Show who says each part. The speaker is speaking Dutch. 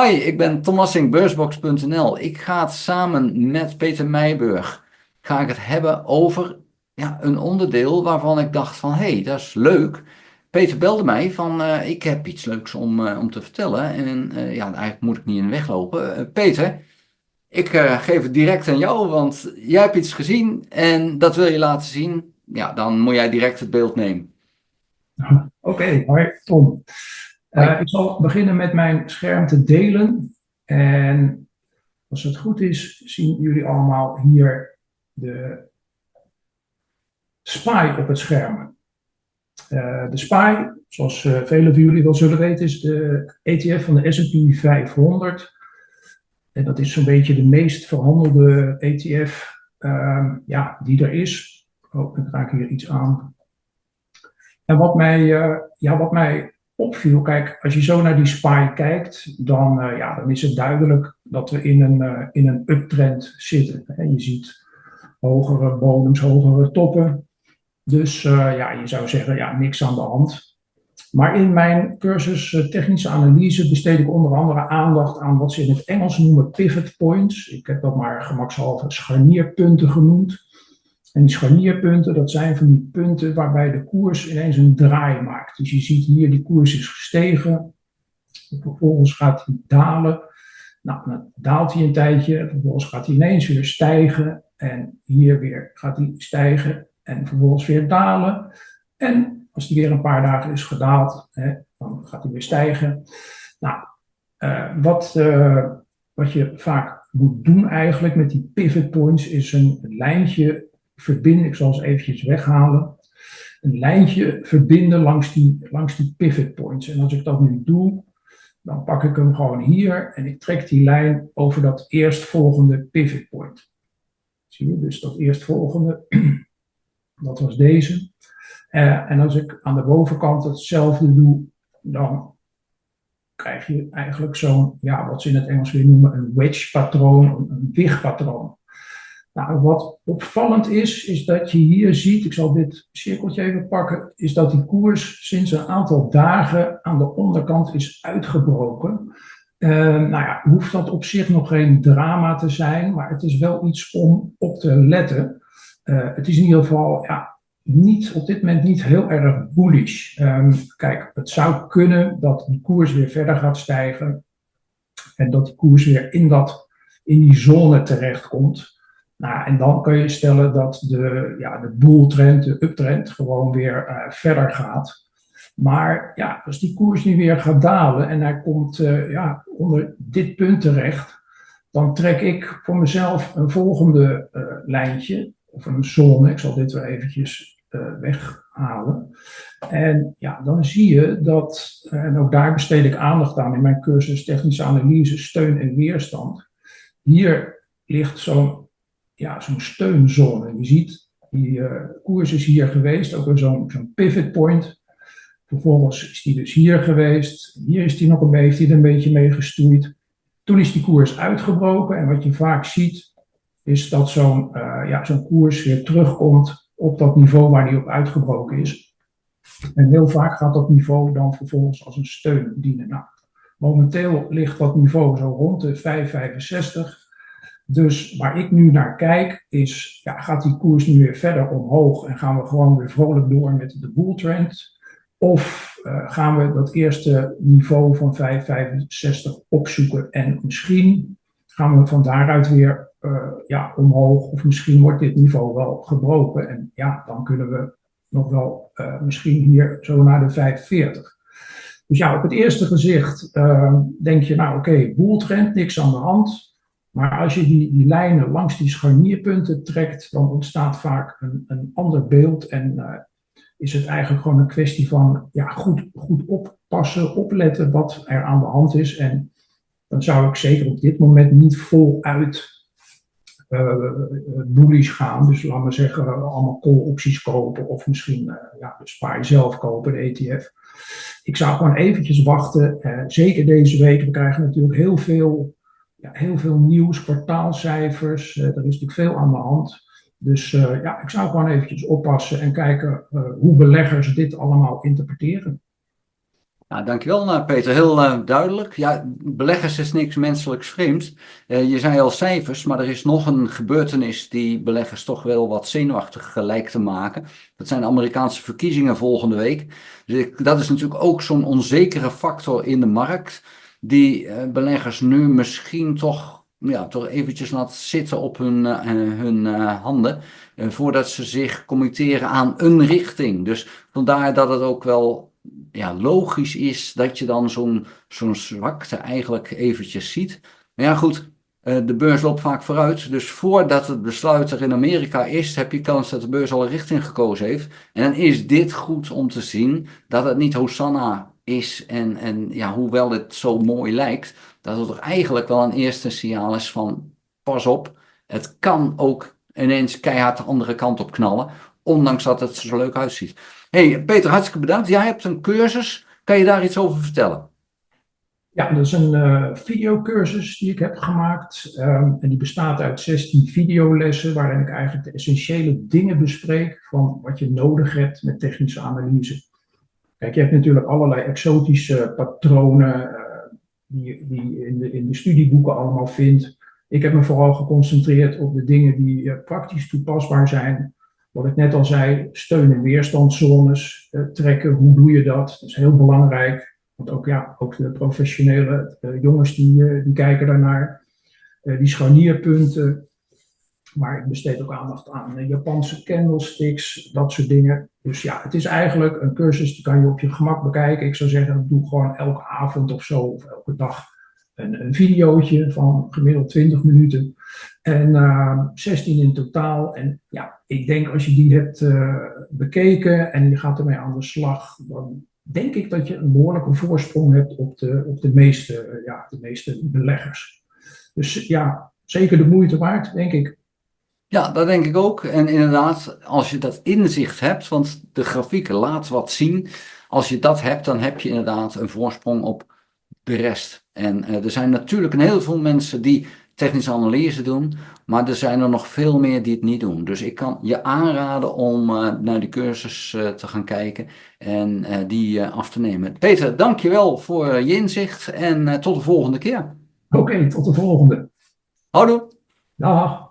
Speaker 1: Hoi, ik ben Thomasink, beursbox.nl. Ik ga het samen met Peter Meijburg ga ik het hebben over een onderdeel waarvan ik dacht van dat is leuk. Peter belde mij van ik heb iets leuks om te vertellen en eigenlijk moet ik niet in de weg lopen. Peter, ik geef het direct aan jou, want jij hebt iets gezien en dat wil je laten zien. Ja, dan moet jij direct het beeld nemen.
Speaker 2: Oké, hoi Tom.
Speaker 1: Hoi.
Speaker 2: Ik zal beginnen met mijn scherm te delen. En als het goed is, zien jullie allemaal hier de SPY op het scherm. De SPY, zoals velen van jullie wel zullen weten, is de ETF van de S&P 500. En dat is zo'n beetje de meest verhandelde ETF die er is. Oh, ik raak hier iets aan. En wat mij opviel, kijk, als je zo naar die SPY kijkt, dan is het duidelijk dat we in een uptrend zitten. En je ziet hogere bodems, hogere toppen. Dus je zou zeggen, niks aan de hand. Maar in mijn cursus technische analyse besteed ik onder andere aandacht aan wat ze in het Engels noemen pivot points. Ik heb dat maar gemakshalve scharnierpunten genoemd. En die scharnierpunten, dat zijn van die punten waarbij de koers ineens een draai maakt. Dus je ziet hier, die koers is gestegen. Vervolgens gaat hij dalen. Nou, dan daalt hij een tijdje. Vervolgens gaat hij ineens weer stijgen. En hier weer gaat hij stijgen. En vervolgens weer dalen. En als hij weer een paar dagen is gedaald, dan gaat hij weer stijgen. Nou, wat je vaak moet doen eigenlijk met die pivot points is een lijntje verbinden. Ik zal ze eventjes weghalen. Een lijntje verbinden langs die pivot points. En als ik dat nu doe, dan pak ik hem gewoon hier en ik trek die lijn over dat eerstvolgende pivot point. Zie je, dus dat eerstvolgende, dat was deze. En als ik aan de bovenkant hetzelfde doe, dan krijg je eigenlijk zo'n, wat ze in het Engels weer noemen, een wedge patroon, een wigpatroon. Nou, wat opvallend is dat je hier ziet, ik zal dit cirkeltje even pakken, is dat die koers sinds een aantal dagen aan de onderkant is uitgebroken. Hoeft dat op zich nog geen drama te zijn, maar het is wel iets om op te letten. Het is in ieder geval op dit moment niet heel erg bullish. Kijk, het zou kunnen dat die koers weer verder gaat stijgen en dat die koers weer in die zone terechtkomt. Nou, en dan kun je stellen dat de bulltrend, de uptrend, gewoon weer verder gaat. Maar als die koers nu weer gaat dalen en hij komt onder dit punt terecht, dan trek ik voor mezelf een volgende lijntje, of een zone. Ik zal dit weer eventjes weghalen. En dan zie je dat, en ook daar besteed ik aandacht aan in mijn cursus technische analyse, steun en weerstand. Hier ligt zo'n steunzone. Je ziet, die koers is hier geweest, ook zo'n pivot point. Vervolgens is die dus hier geweest. Hier is die heeft hij er een beetje mee gestoeid. Toen is die koers uitgebroken. En wat je vaak ziet, is dat zo'n koers weer terugkomt op dat niveau waar die op uitgebroken is. En heel vaak gaat dat niveau dan vervolgens als een steun dienen. Nou, momenteel ligt dat niveau zo rond de 5,65. Dus waar ik nu naar kijk is, gaat die koers nu weer verder omhoog en gaan we gewoon weer vrolijk door met de bulltrend? Of gaan we dat eerste niveau van 5,65 opzoeken en misschien gaan we van daaruit weer omhoog of misschien wordt dit niveau wel gebroken en dan kunnen we nog wel misschien hier zo naar de 5,40. Dus op het eerste gezicht denk je, oké, bulltrend, niks aan de hand. Maar als je die lijnen langs die scharnierpunten trekt, dan ontstaat vaak een ander beeld. En is het eigenlijk gewoon een kwestie van goed oppassen, opletten wat er aan de hand is. En dan zou ik zeker op dit moment niet voluit bullish gaan. Dus laten we zeggen, allemaal call-opties kopen of misschien de SPY zelf kopen, de ETF. Ik zou gewoon eventjes wachten. Zeker deze week, we krijgen natuurlijk heel veel nieuws, kwartaalcijfers. Er is natuurlijk veel aan de hand. Dus ik zou gewoon eventjes oppassen en kijken hoe beleggers dit allemaal interpreteren.
Speaker 1: Ja, dankjewel Peter, heel duidelijk. Ja, beleggers is niks menselijks vreemds. Je zei al cijfers, maar er is nog een gebeurtenis die beleggers toch wel wat zenuwachtig lijkt te maken. Dat zijn de Amerikaanse verkiezingen volgende week. Dus dat is natuurlijk ook zo'n onzekere factor in de markt, die beleggers nu misschien toch, ja, toch eventjes laat zitten op hun handen, voordat ze zich committeren aan een richting. Dus vandaar dat het ook wel ja, logisch is dat je dan zo'n zwakte eigenlijk eventjes ziet. Maar ja, goed, de beurs loopt vaak vooruit. Dus voordat het besluit er in Amerika is, heb je kans dat de beurs al een richting gekozen heeft. En dan is dit goed om te zien dat het niet Hosanna is. En ja, hoewel het zo mooi lijkt, dat het toch eigenlijk wel een eerste signaal is van pas op, het kan ook ineens keihard de andere kant op knallen. Ondanks dat het er zo leuk uitziet. Hey Peter, hartstikke bedankt. Jij hebt een cursus. Kan je daar iets over vertellen?
Speaker 2: Ja, dat is een videocursus die ik heb gemaakt. En die bestaat uit 16 videolessen, waarin ik eigenlijk de essentiële dingen bespreek van wat je nodig hebt met technische analyse. Kijk, je hebt natuurlijk allerlei exotische patronen die je in de studieboeken allemaal vindt. Ik heb me vooral geconcentreerd op de dingen die praktisch toepasbaar zijn. Wat ik net al zei, steun- en weerstandszones trekken. Hoe doe je dat? Dat is heel belangrijk. Want ook, ja, ook de professionele jongens die kijken daarnaar. Die scharnierpunten. Maar ik besteed ook aandacht aan Japanse candlesticks, dat soort dingen. Dus ja, het is eigenlijk een cursus die kan je op je gemak bekijken. Ik zou zeggen, doe gewoon elke avond of zo, of elke dag een videootje van gemiddeld 20 minuten. En 16 in totaal. En ja, ik denk als je die hebt bekeken en je gaat ermee aan de slag, dan denk ik dat je een behoorlijke voorsprong hebt op de meeste beleggers. Dus ja, zeker de moeite waard, denk ik.
Speaker 1: Ja, dat denk ik ook. En inderdaad, als je dat inzicht hebt, want de grafieken laat wat zien. Als je dat hebt, dan heb je inderdaad een voorsprong op de rest. En er zijn natuurlijk een heel veel mensen die technische analyse doen, maar er zijn er nog veel meer die het niet doen. Dus ik kan je aanraden om naar die cursus te gaan kijken en die af te nemen. Peter, dankjewel voor je inzicht en tot de volgende keer.
Speaker 2: Oké, tot de volgende.
Speaker 1: Houdoe!
Speaker 2: Dag.